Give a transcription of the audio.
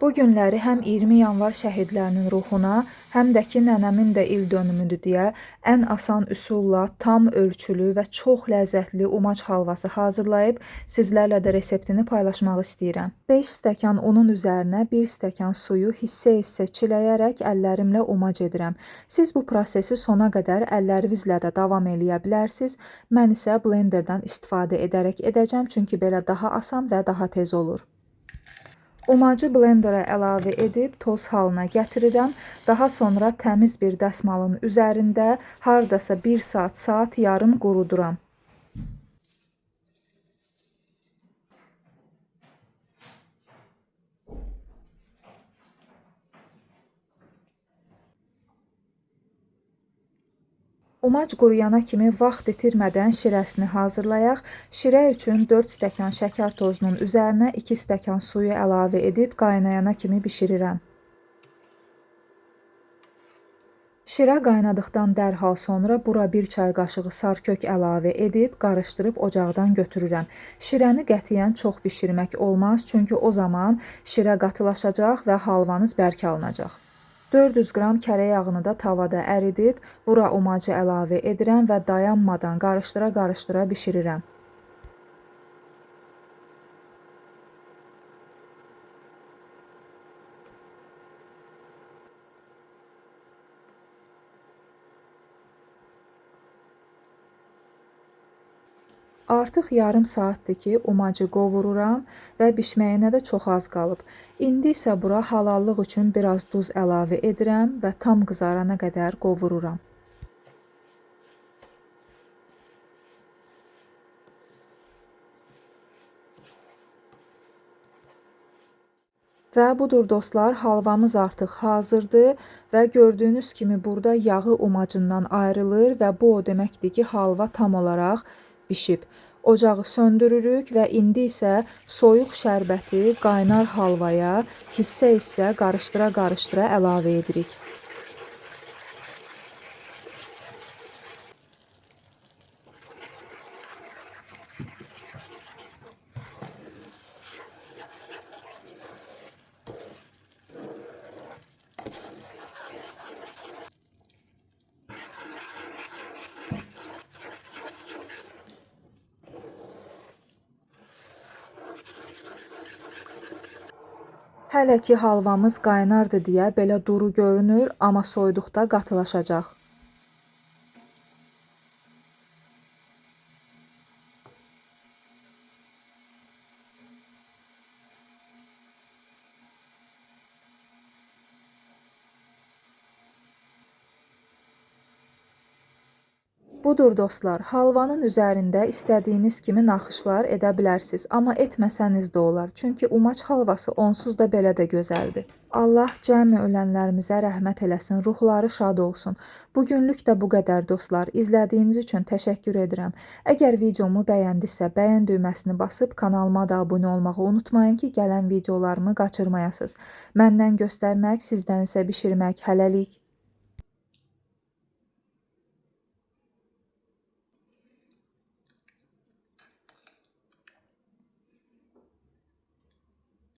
Bu günləri həm 20 yanvar şəhidlərinin ruhuna, həm də ki, nənəmin də il dönümüdür deyə ən asan üsulla tam ölçülü və çox ləzzətli umac halvası hazırlayıb sizlərlə də reseptini paylaşmaq istəyirəm. 5 stəkan unun üzərinə 1 stəkan suyu hissə-hissə çiləyərək əllərimlə umac edirəm. Siz bu prosesi sona qədər əllərinizlə də davam eləyə bilərsiniz. Mən isə blenderdən istifadə edərək edəcəm, çünki belə daha asan və daha tez olur. Umacı blendera əlavə edib toz halına gətirirəm. Daha sonra təmiz bir dəsmalın üzərində hardasa 1 saat yarım quruduram. Umac quruyana kimi vaxt itirmədən şirəsini hazırlayaq. Şirə üçün 4 stəkan şəkər tozunun üzərinə 2 stəkan suyu əlavə edib qaynayana kimi bişirirəm. Şirə qaynadıqdan dərhal sonra bura 1 çay qaşığı sarkök əlavə edib qarışdırıb ocaqdan götürürəm. Şirəni qətiyyən çox bişirmək olmaz, çünki o zaman şirə qatılaşacaq və halvanız bərk alınacaq. 400 qram kərə yağını da tavada əridib, bura umacı əlavə edirəm və dayanmadan qarışdıra bişirirəm. Artıq yarım saatdir ki, umacı qovururam və bişməyinə də çox az qalıb. İndi isə bura halallıq üçün biraz duz əlavə edirəm və tam qızarana qədər qovururam. Və budur dostlar, halvamız artıq hazırdır və gördüyünüz kimi burada yağı umacından ayrılır və bu o deməkdir ki, halva tam olaraq bişib. Ocağı söndürürük və indi isə soyuq şərbəti qaynar halvaya hissə-hissə qarışdıra əlavə edirik. Hələ ki halvamız qaynardı deyə belə duru görünür, amma soyuduqda qatılaşacaq. Budur dostlar, halvanın üzərində istədiyiniz kimi naxışlar edə bilərsiniz, amma etməsəniz də olar, çünki umac halvası onsuz da belə də gözəldir. Allah cəmi ölənlərimizə rəhmət eləsin, ruhları şad olsun. Bugünlük də bu qədər dostlar. İzlədiyiniz üçün təşəkkür edirəm. Əgər videomu bəyəndisə, bəyən düyməsini basıb kanalıma da abunə olmağı unutmayın ki, gələn videolarımı qaçırmayasınız. Məndən göstərmək, sizdən isə bişirmək. Hələlik.